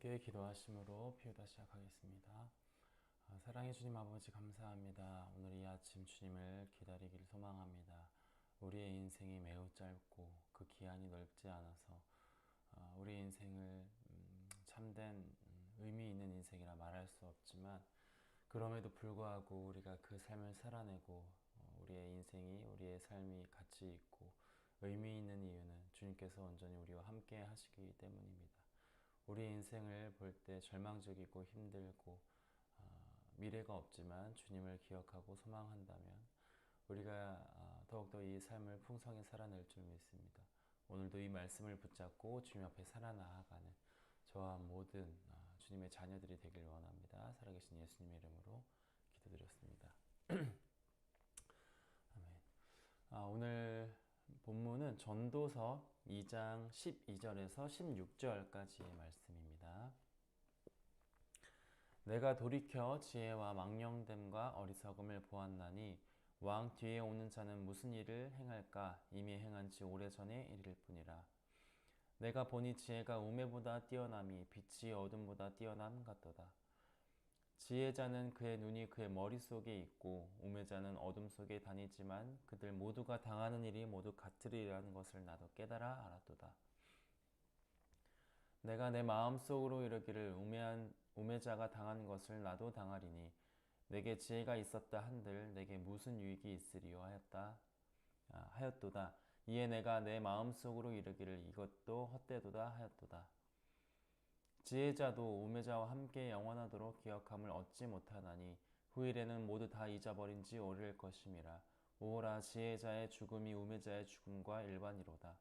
함께 기도하심으로 피우다 시작하겠습니다. 사랑해 주님 아버지 감사합니다. 오늘 이 아침 주님을 기다리길 소망합니다. 우리의 인생이 매우 짧고 그 기한이 넓지 않아서 우리 인생을 참된 의미 있는 인생이라 말할 수 없지만 그럼에도 불구하고 우리가 그 삶을 살아내고 우리의 인생이 우리의 삶이 가치 있고 의미 있는 이유는 주님께서 온전히 우리와 함께 하시기 때문입니다. 우리 인생을 볼 때 절망적이고 힘들고 미래가 없지만 주님을 기억하고 소망한다면 우리가 더욱더 이 삶을 풍성히 살아낼 줄 믿습니다. 오늘도 이 말씀을 붙잡고 주님 앞에 살아나가는 저와 모든 주님의 자녀들이 되길 원합니다. 살아계신 예수님의 이름으로 기도드렸습니다. 아멘. 오늘 본문은 전도서 2장 12절에서 16절까지의 말씀입니다. 내가 돌이켜 지혜와 망령됨과 어리석음을 보았나니 왕 뒤에 오는 자는 무슨 일을 행할까 이미 행한 지 오래전에 이를 뿐이라. 내가 보니 지혜가 우매보다 뛰어남이 빛이 어둠보다 뛰어남 같도다. 지혜자는 그의 눈이 그의 머릿속에 있고 우매자는 어둠 속에 다니지만 그들 모두가 당하는 일이 모두 같으리라는 것을 나도 깨달아 알았도다. 내가 내 마음속으로 이르기를 우매자가 당한 것을 나도 당하리니 내게 지혜가 있었다 한들 내게 무슨 유익이 있으리요 하였도다. 이에 내가 내 마음속으로 이르기를 이것도 헛되도다 하였도다. 지혜자도 우매자와 함께 영원하도록 기억함을 얻지 못하나니 후일에는 모두 다 잊어버린 지 오래일 것임이라. 오호라 지혜자의 죽음이 우매자의 죽음과 일반이로다.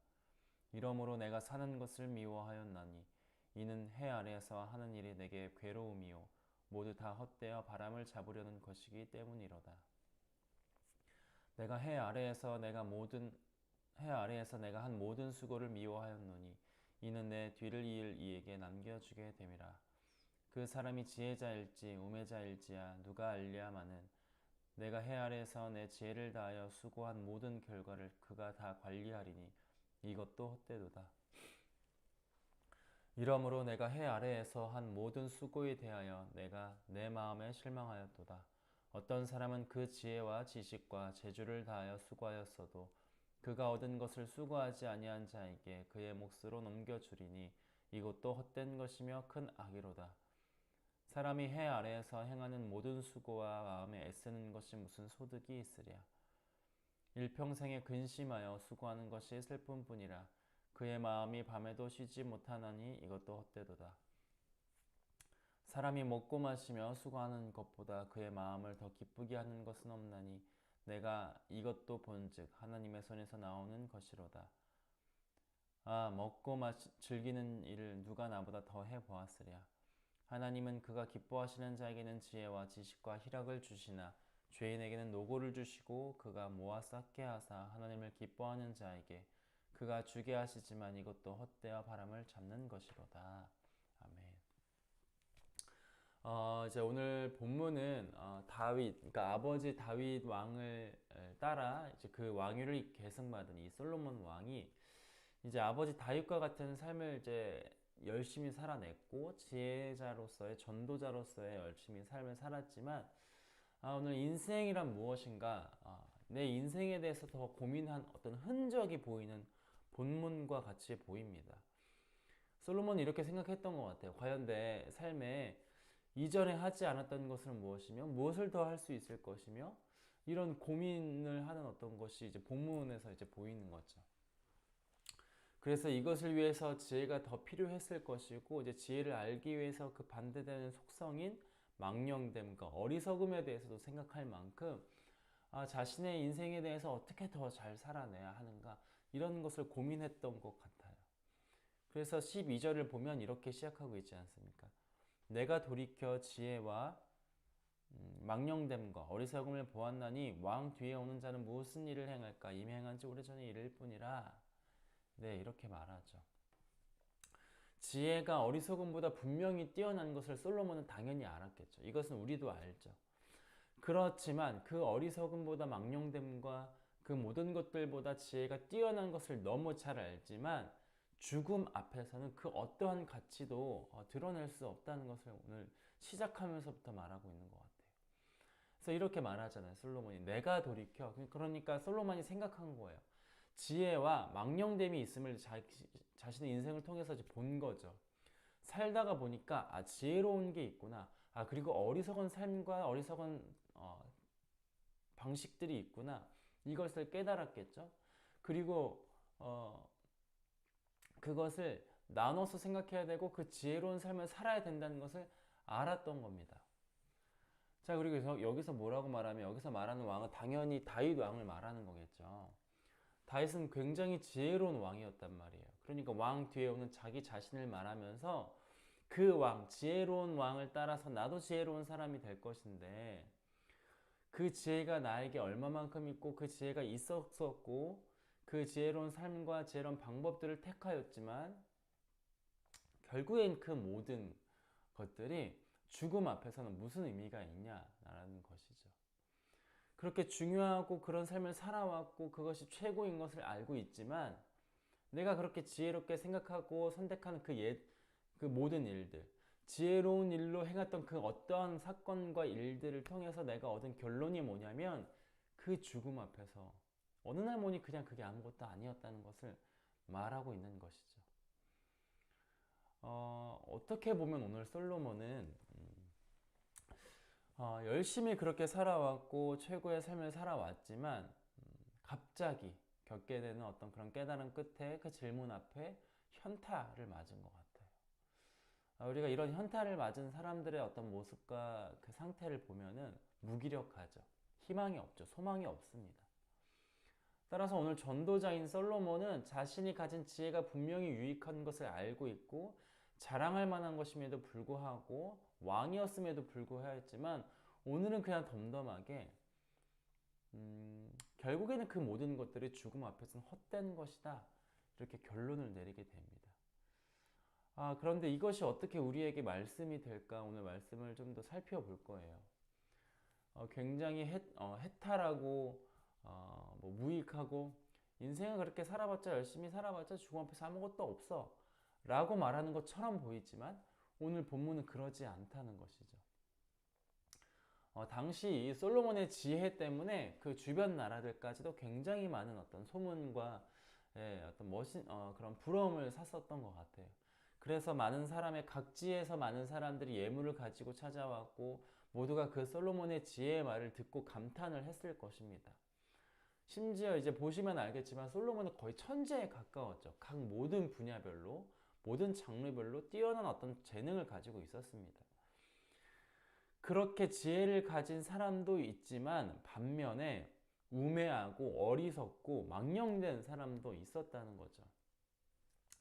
이러므로 내가 사는 것을 미워하였나니 이는 해 아래에서 하는 일이 내게 괴로움이요 모두 다 헛되어 바람을 잡으려는 것이기 때문이로다. 내가 해 아래에서 내가 한 모든 수고를 미워하였노니 이는 내 뒤를 이을 이에게 남겨주게 됨이라. 그 사람이 지혜자일지 우매자일지야 누가 알랴마는 내가 해 아래에서 내 지혜를 다하여 수고한 모든 결과를 그가 다 관리하리니 이것도 헛되도다. 이러므로 내가 해 아래에서 한 모든 수고에 대하여 내가 내 마음에 실망하였도다. 어떤 사람은 그 지혜와 지식과 재주를 다하여 수고하였어도 그가 얻은 것을 수고하지 아니한 자에게 그의 몫으로 넘겨주리니 이것도 헛된 것이며 큰 악이로다. 사람이 해 아래에서 행하는 모든 수고와 마음에 애쓰는 것이 무슨 소득이 있으랴. 일평생에 근심하여 수고하는 것이 슬픔뿐이라. 그의 마음이 밤에도 쉬지 못하나니 이것도 헛되도다. 사람이 먹고 마시며 수고하는 것보다 그의 마음을 더 기쁘게 하는 것은 없나니 내가 이것도 본즉 하나님의 손에서 나오는 것이로다. 먹고 즐기는 일을 누가 나보다 더 해보았으랴. 하나님은 그가 기뻐하시는 자에게는 지혜와 지식과 희락을 주시나 죄인에게는 노고를 주시고 그가 모아 쌓게 하사 하나님을 기뻐하는 자에게 그가 주게 하시지만 이것도 헛되어 바람을 잡는 것이로다. 아멘. 이제 오늘 본문은 다윗, 그러니까 아버지 다윗 왕을 따라 이제 그 왕위를 계승받은 이 솔로몬 왕이 이제 아버지 다윗과 같은 삶을 이제 열심히 살아냈고 지혜자로서의 전도자로서의 열심히 삶을 살았지만 오늘 인생이란 무엇인가, 내 인생에 대해서 더 고민한 어떤 흔적이 보이는 본문과 같이 보입니다. 솔로몬이 이렇게 생각했던 것 같아요. 과연 내 삶에 이전에 하지 않았던 것은 무엇이며 무엇을 더 할 수 있을 것이며 이런 고민을 하는 어떤 것이 이제 본문에서 이제 보이는 거죠. 그래서 이것을 위해서 지혜가 더 필요했을 것이고 이제 지혜를 알기 위해서 그 반대되는 속성인 망령됨과 어리석음에 대해서도 생각할 만큼 자신의 인생에 대해서 어떻게 더 잘 살아내야 하는가 이런 것을 고민했던 것 같아요. 그래서 12절을 보면 이렇게 시작하고 있지 않습니까? 내가 돌이켜 지혜와 망령됨과 어리석음을 보았나니 왕 뒤에 오는 자는 무슨 일을 행할까 이미 행한 지 오래전에 이를 뿐이라. 네, 이렇게 말하죠. 지혜가 어리석음보다 분명히 뛰어난 것을 솔로몬은 당연히 알았겠죠. 이것은 우리도 알죠. 그렇지만 그 어리석음보다 망령됨과 그 모든 것들보다 지혜가 뛰어난 것을 너무 잘 알지만 죽음 앞에서는 그 어떠한 가치도 드러낼 수 없다는 것을 오늘 시작하면서부터 말하고 있는 것 같아요. 그래서 이렇게 말하잖아요. 솔로몬이 내가 돌이켜. 그러니까 솔로몬이 생각한 거예요. 지혜와 망령됨이 있음을 자신의 인생을 통해서 이제 본 거죠. 살다가 보니까 지혜로운 게 있구나. 그리고 어리석은 삶과 어리석은 방식들이 있구나. 이것을 깨달았겠죠. 그리고 그것을 나눠서 생각해야 되고 그 지혜로운 삶을 살아야 된다는 것을 알았던 겁니다. 자, 그리고 여기서 뭐라고 말하면 여기서 말하는 왕은 당연히 다윗 왕을 말하는 거겠죠. 다윗은 굉장히 지혜로운 왕이었단 말이에요. 그러니까 왕 뒤에 오는 자기 자신을 말하면서 그 왕, 지혜로운 왕을 따라서 나도 지혜로운 사람이 될 것인데 그 지혜가 나에게 얼마만큼 있고 그 지혜가 있었었고 그 지혜로운 삶과 지혜로운 방법들을 택하였지만 결국엔 그 모든 것들이 죽음 앞에서는 무슨 의미가 있냐라는 것이죠. 그렇게 중요하고 그런 삶을 살아왔고 그것이 최고인 것을 알고 있지만 내가 그렇게 지혜롭게 생각하고 선택하는 그 모든 일들, 지혜로운 일로 행했던 그 어떠한 사건과 일들을 통해서 내가 얻은 결론이 뭐냐면 그 죽음 앞에서 어느 날 보니 그냥 그게 아무것도 아니었다는 것을 말하고 있는 것이죠. 어떻게 보면 오늘 솔로몬은 열심히 그렇게 살아왔고 최고의 삶을 살아왔지만 갑자기 겪게 되는 어떤 그런 깨달음 끝에 그 질문 앞에 현타를 맞은 것 같아요. 우리가 이런 현타를 맞은 사람들의 어떤 모습과 그 상태를 보면은 무기력하죠. 희망이 없죠. 소망이 없습니다. 따라서 오늘 전도자인 솔로몬은 자신이 가진 지혜가 분명히 유익한 것을 알고 있고 자랑할 만한 것임에도 불구하고 왕이었음에도 불구하였지만 오늘은 그냥 덤덤하게 결국에는 그 모든 것들이 죽음 앞에서는 헛된 것이다 이렇게 결론을 내리게 됩니다. 그런데 이것이 어떻게 우리에게 말씀이 될까 오늘 말씀을 좀 더 살펴볼 거예요. 굉장히 해탈하고 뭐 무익하고 인생을 그렇게 살아봤자 열심히 살아봤자 죽음 앞에서 아무것도 없어 라고 말하는 것처럼 보이지만 오늘 본문은 그러지 않다는 것이죠. 당시 이 솔로몬의 지혜 때문에 그 주변 나라들까지도 굉장히 많은 어떤 소문과 어떤 그런 부러움을 샀었던 것 같아요. 그래서 많은 사람의 각지에서 많은 사람들이 예물을 가지고 찾아왔고 모두가 그 솔로몬의 지혜의 말을 듣고 감탄을 했을 것입니다. 심지어 이제 보시면 알겠지만 솔로몬은 거의 천재에 가까웠죠. 각 모든 분야별로 모든 장르별로 뛰어난 어떤 재능을 가지고 있었습니다. 그렇게 지혜를 가진 사람도 있지만 반면에 우매하고 어리석고 망령된 사람도 있었다는 거죠.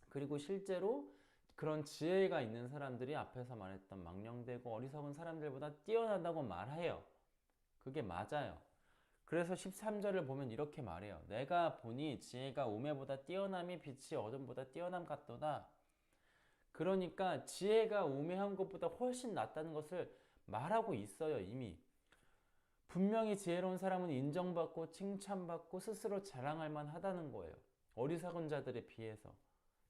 그리고 실제로 그런 지혜가 있는 사람들이 앞에서 말했던 망령되고 어리석은 사람들보다 뛰어나다고 말해요. 그게 맞아요. 그래서 13절을 보면 이렇게 말해요. 내가 보니 지혜가 우매보다 뛰어남이 빛이 어둠보다 뛰어남 같도다. 그러니까 지혜가 우매한 것보다 훨씬 낫다는 것을 말하고 있어요. 이미. 분명히 지혜로운 사람은 인정받고 칭찬받고 스스로 자랑할 만하다는 거예요. 어리석은 자들에 비해서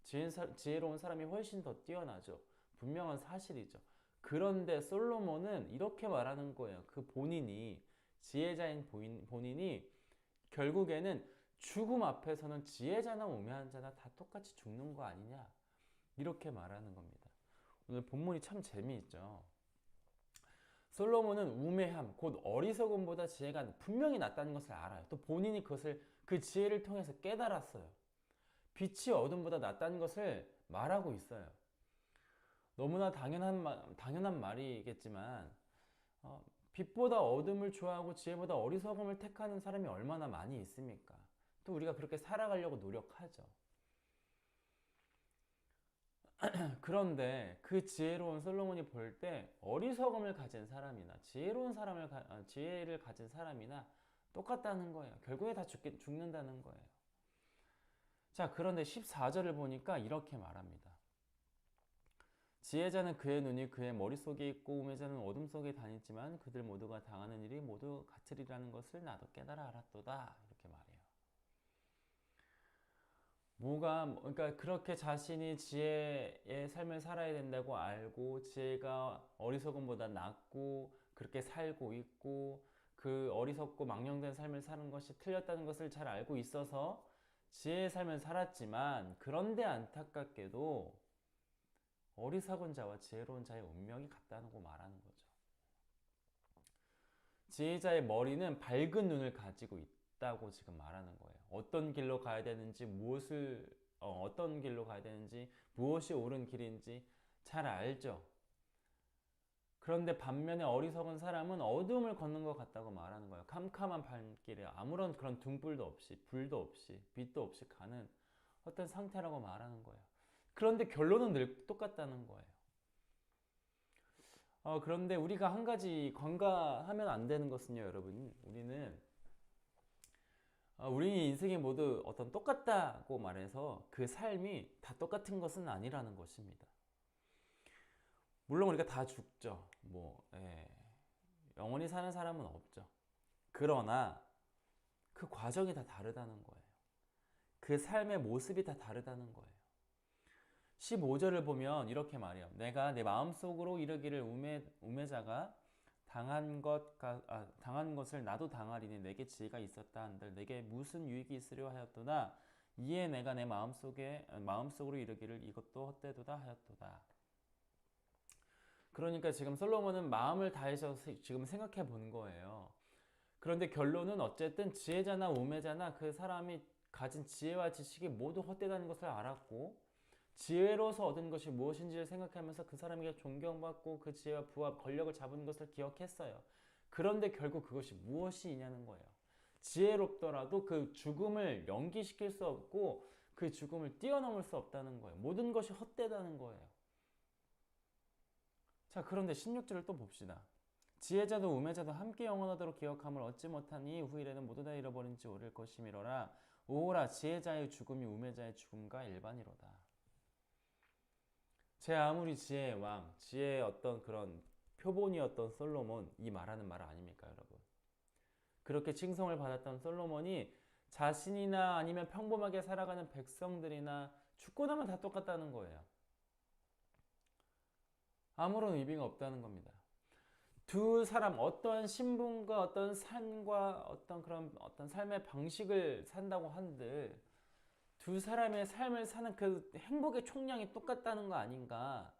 지혜로운 사람이 훨씬 더 뛰어나죠. 분명한 사실이죠. 그런데 솔로몬은 이렇게 말하는 거예요. 그 본인이 지혜자인 본인이 결국에는 죽음 앞에서는 지혜자나 우매한 자나 다 똑같이 죽는 거 아니냐 이렇게 말하는 겁니다. 오늘 본문이 참 재미있죠. 솔로몬은 우매함, 곧 어리석음보다 지혜가 분명히 낫다는 것을 알아요. 또 본인이 그 지혜를 통해서 깨달았어요. 빛이 어둠보다 낫다는 것을 말하고 있어요. 너무나 당연한 말이겠지만 빛보다 어둠을 좋아하고 지혜보다 어리석음을 택하는 사람이 얼마나 많이 있습니까? 또 우리가 그렇게 살아가려고 노력하죠. 그런데 그 지혜로운 솔로몬이 볼 때 어리석음을 가진 사람이나 지혜를 가진 사람이나 똑같다는 거예요. 결국에 다 죽는다는 거예요. 자, 그런데 14절을 보니까 이렇게 말합니다. 지혜자는 그의 눈이 그의 머릿속에 있고 우매자는 어둠 속에 다니지만 그들 모두가 당하는 일이 모두 같으리라는 것을 나도 깨달아 알았도다. 이렇게 말해요. 그러니까 그렇게 자신이 지혜의 삶을 살아야 된다고 알고 지혜가 어리석음보다 낫고 그렇게 살고 있고 그 어리석고 망령된 삶을 사는 것이 틀렸다는 것을 잘 알고 있어서 지혜의 삶을 살았지만 그런데 안타깝게도 어리석은 자와 지혜로운 자의 운명이 같다고 말하는 거죠. 지혜자의 머리는 밝은 눈을 가지고 있다고 지금 말하는 거예요. 어떤 길로 가야 되는지 어떤 길로 가야 되는지 무엇이 옳은 길인지 잘 알죠. 그런데 반면에 어리석은 사람은 어둠을 걷는 것 같다고 말하는 거예요. 캄캄한 밤길에 아무런 그런 등불도 없이 불도 없이 빛도 없이 가는 어떤 상태라고 말하는 거예요. 그런데 결론은 늘 똑같다는 거예요. 그런데 우리가 한 가지 관가하면 안 되는 것은요, 여러분. 우리 인생이 모두 어떤 똑같다고 말해서 그 삶이 다 똑같은 것은 아니라는 것입니다. 물론 우리가 다 죽죠. 영원히 사는 사람은 없죠. 그러나 그 과정이 다 다르다는 거예요. 그 삶의 모습이 다 다르다는 거예요. 15절을 보면 이렇게 말해요. 내가 내 마음속으로 이르기를 우매자가 당한 것을 나도 당하리니 내게 지혜가 있었다 한들 내게 무슨 유익이 있으려 하였도다. 이에 내가 내 마음속으로 이르기를 이것도 헛되도다 하였도다. 그러니까 지금 솔로몬은 마음을 다해서 지금 생각해 본 거예요. 그런데 결론은 어쨌든 지혜자나 우매자나 그 사람이 가진 지혜와 지식이 모두 헛되다는 것을 알았고 지혜로서 얻은 것이 무엇인지를 생각하면서 그 사람에게 존경받고 그 지혜와 부와 권력을 잡은 것을 기억했어요. 그런데 결국 그것이 무엇이냐는 거예요. 지혜롭더라도 그 죽음을 연기시킬 수 없고 그 죽음을 뛰어넘을 수 없다는 거예요. 모든 것이 헛되다는 거예요. 자, 그런데 16절을 또 봅시다. 지혜자도 우매자도 함께 영원하도록 기억함을 얻지 못하니 후일에는 모두 다 잃어버린 지 오를 것이미로라. 오호라 지혜자의 죽음이 우매자의 죽음과 일반이로다. 제 아무리 지혜의 왕, 지혜의 어떤 그런 표본이었던 솔로몬, 이 말하는 말 아닙니까, 여러분? 그렇게 칭송을 받았던 솔로몬이 자신이나 아니면 평범하게 살아가는 백성들이나 죽고 나면 다 똑같다는 거예요. 아무런 의미가 없다는 겁니다. 두 사람 어떤 신분과 어떤 삶과 어떤 삶의 방식을 산다고 한들 두 사람의 삶을 사는 그 행복의 총량이 똑같은 거 아닌가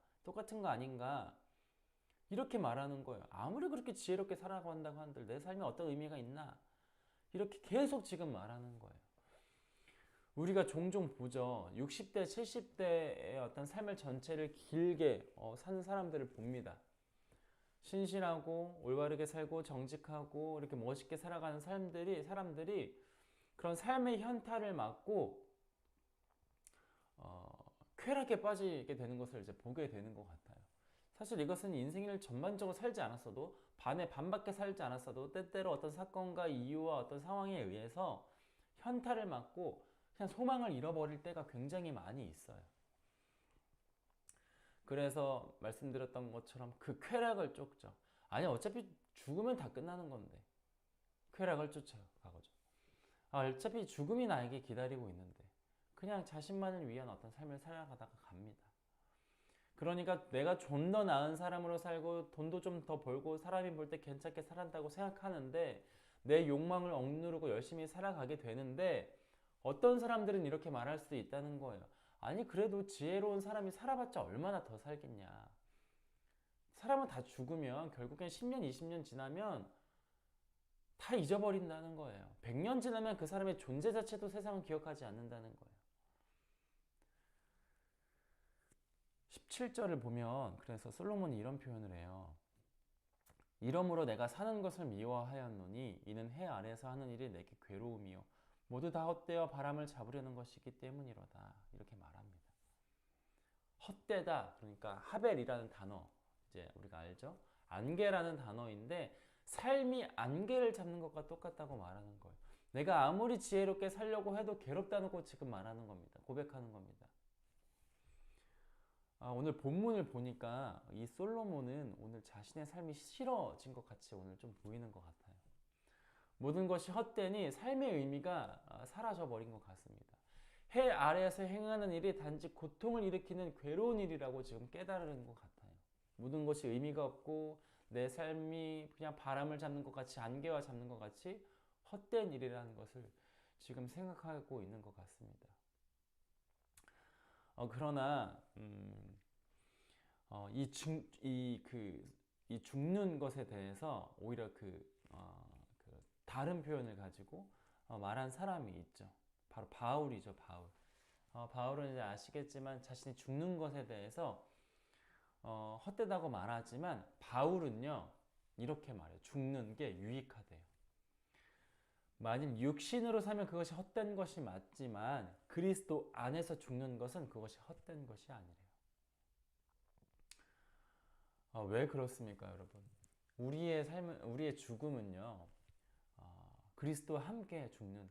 이렇게 말하는 거예요. 아무리 그렇게 지혜롭게 살아간다고 한들 내 삶에 어떤 의미가 있나 이렇게 계속 지금 말하는 거예요. 우리가 종종 보죠. 60대 70대의 어떤 삶을 전체를 길게 사는 사람들을 봅니다. 신실하고 올바르게 살고 정직하고 이렇게 멋있게 살아가는 사람들이 그런 삶의 현타를 맞고 쾌락에 빠지게 되는 것을 이제 보게 되는 것 같아요. 사실 이것은 인생을 전반적으로 살지 않았어도 반밖에 살지 않았어도 때때로 어떤 사건과 이유와 어떤 상황에 의해서 현타를 맞고 그냥 소망을 잃어버릴 때가 굉장히 많이 있어요. 그래서 말씀드렸던 것처럼 그 쾌락을 쫓죠. 아니 어차피 죽으면 다 끝나는 건데 쾌락을 쫓아가죠. 어차피 죽음이 나에게 기다리고 있는데 그냥 자신만을 위한 어떤 삶을 살아가다가 갑니다. 그러니까 내가 좀 더 나은 사람으로 살고 돈도 좀 더 벌고 사람이 볼 때 괜찮게 살았다고 생각하는데 내 욕망을 억누르고 열심히 살아가게 되는데 어떤 사람들은 이렇게 말할 수도 있다는 거예요. 아니 그래도 지혜로운 사람이 살아봤자 얼마나 더 살겠냐. 사람은 다 죽으면 결국엔 10년 20년 지나면 다 잊어버린다는 거예요. 100년 지나면 그 사람의 존재 자체도 세상은 기억하지 않는다는 거예요. 17절을 보면 그래서 솔로몬이 이런 표현을 해요. 이러므로 내가 사는 것을 미워하였노니 이는 해 아래에서 하는 일이 내게 괴로움이요 모두 다 헛되어 바람을 잡으려는 것이기 때문이로다. 이렇게 말합니다. 헛되다 그러니까 하벨이라는 단어 이제 우리가 알죠? 안개라는 단어인데 삶이 안개를 잡는 것과 똑같다고 말하는 거예요. 내가 아무리 지혜롭게 살려고 해도 괴롭다고 지금 말하는 겁니다. 고백하는 겁니다. 오늘 본문을 보니까 이 솔로몬은 오늘 자신의 삶이 싫어진 것 같이 오늘 좀 보이는 것 같아요. 모든 것이 헛되니 삶의 의미가 사라져 버린 것 같습니다. 해 아래에서 행하는 일이 단지 고통을 일으키는 괴로운 일이라고 지금 깨달은 것 같아요. 모든 것이 의미가 없고 내 삶이 그냥 바람을 잡는 것 같이, 안개와 잡는 것 같이 헛된 일이라는 것을 지금 생각하고 있는 것 같습니다. 그러나 이 죽는 것에 대해서 오히려 그 다른 표현을 가지고 말한 사람이 있죠. 바로 바울이죠, 바울. 바울은 이제 아시겠지만 자신이 죽는 것에 대해서 헛되다고 말하지만 바울은요 이렇게 말해요. 죽는 게 유익하대요. 만일 육신으로 살면 그것이 헛된 것이 맞지만 그리스도 안에서 죽는 것은 그것이 헛된 것이 아니래요. 왜 그렇습니까, 여러분? 우리의 죽음은요, 그리스도와 함께 죽는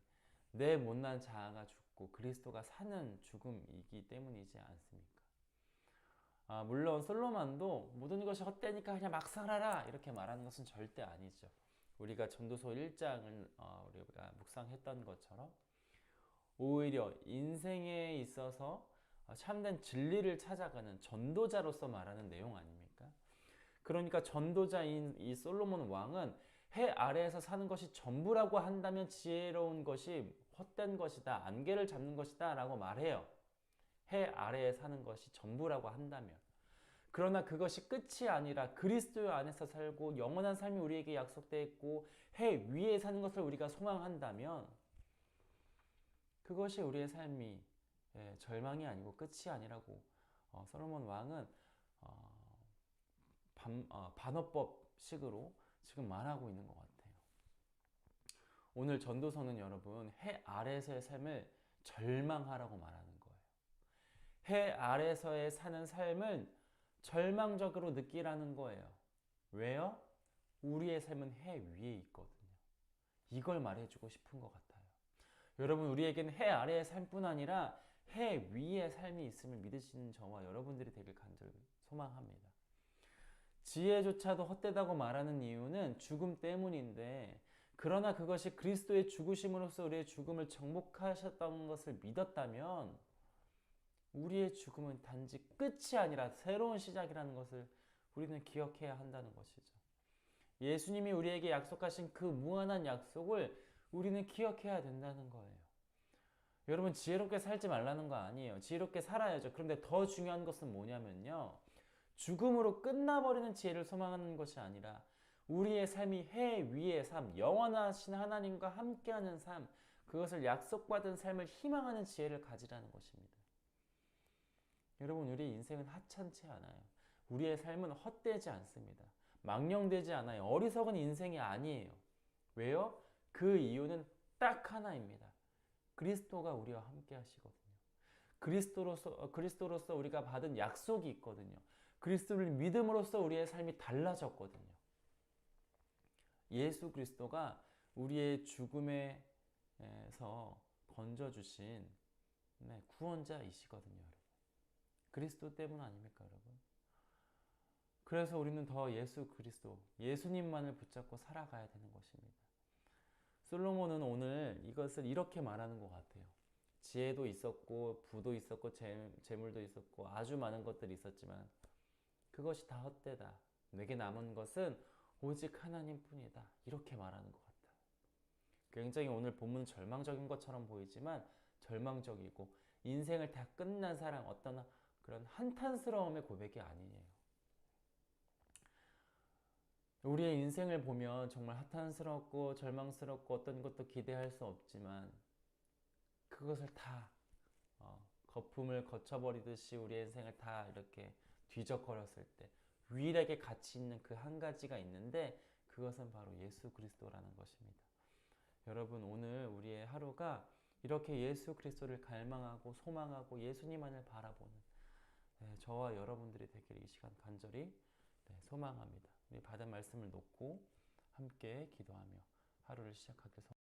내 못난 자아가 죽고 그리스도가 사는 죽음이기 때문이지 않습니까? 물론 솔로몬도 모든 것이 헛되니까 그냥 막 살아라 이렇게 말하는 것은 절대 아니죠. 우리가 전도서 1장을 우리가 묵상했던 것처럼 오히려 인생에 있어서 참된 진리를 찾아가는 전도자로서 말하는 내용 아닙니까? 그러니까 전도자인 이 솔로몬 왕은 해 아래에서 사는 것이 전부라고 한다면 지혜로운 것이 헛된 것이다, 안개를 잡는 것이다 라고 말해요. 해 아래에 사는 것이 전부라고 한다면. 그러나 그것이 끝이 아니라 그리스도 안에서 살고 영원한 삶이 우리에게 약속되어 있고 해 위에 사는 것을 우리가 소망한다면 그것이 우리의 삶이 절망이 아니고 끝이 아니라고 솔로몬 왕은 반어법식으로 지금 말하고 있는 것 같아요. 오늘 전도서는 여러분 해 아래에서의 삶을 절망하라고 말하는 거예요. 해 아래에서의 사는 삶을 절망적으로 느끼라는 거예요. 왜요? 우리의 삶은 해 위에 있거든요. 이걸 말해주고 싶은 것 같아요. 여러분, 우리에게는 해 아래의 삶뿐 아니라 해 위의 삶이 있음을 믿으시는 저와 여러분들이 되길 간절히 소망합니다. 지혜조차도 헛되다고 말하는 이유는 죽음 때문인데, 그러나 그것이 그리스도의 죽으심으로써 우리의 죽음을 정복하셨던 것을 믿었다면 우리의 죽음은 단지 끝이 아니라 새로운 시작이라는 것을 우리는 기억해야 한다는 것이죠. 예수님이 우리에게 약속하신 그 무한한 약속을 우리는 기억해야 된다는 거예요. 여러분, 지혜롭게 살지 말라는 거 아니에요. 지혜롭게 살아야죠. 그런데 더 중요한 것은 뭐냐면요, 죽음으로 끝나버리는 지혜를 소망하는 것이 아니라 우리의 삶이 해 위의 삶, 영원하신 하나님과 함께하는 삶, 그것을 약속받은 삶을 희망하는 지혜를 가지라는 것입니다. 여러분, 우리의 인생은 하찮지 않아요. 우리의 삶은 헛되지 않습니다. 망령되지 않아요. 어리석은 인생이 아니에요. 왜요? 그 이유는 딱 하나입니다. 그리스도가 우리와 함께 하시거든요. 그리스도로서 우리가 받은 약속이 있거든요. 그리스도를 믿음으로써 우리의 삶이 달라졌거든요. 예수 그리스도가 우리의 죽음에서 건져주신 구원자이시거든요, 여러분. 그리스도 때문 아닙니까, 여러분? 그래서 우리는 더 예수 그리스도, 예수님만을 붙잡고 살아가야 되는 것입니다. 솔로몬은 오늘 이것을 이렇게 말하는 것 같아요. 지혜도 있었고 부도 있었고 재물도 있었고 아주 많은 것들이 있었지만 그것이 다 헛되다. 내게 남은 것은 오직 하나님뿐이다. 이렇게 말하는 것 같아요. 굉장히 오늘 본문은 절망적인 것처럼 보이지만 절망적이고 인생을 다 끝난 사람, 어떤 그런 한탄스러움의 고백이 아니에요. 우리의 인생을 보면 정말 한탄스럽고 절망스럽고 어떤 것도 기대할 수 없지만 그것을 다 거품을 거쳐버리듯이 우리의 인생을 다 이렇게 뒤적거렸을 때 유일하게 가치 있는 그 한 가지가 있는데 그것은 바로 예수 그리스도라는 것입니다. 여러분, 오늘 우리의 하루가 이렇게 예수 그리스도를 갈망하고 소망하고 예수님만을 바라보는 저와 여러분들이 되기를 이 시간 간절히 소망합니다. 우리 받은 말씀을 놓고 함께 기도하며 하루를 시작하겠습니다.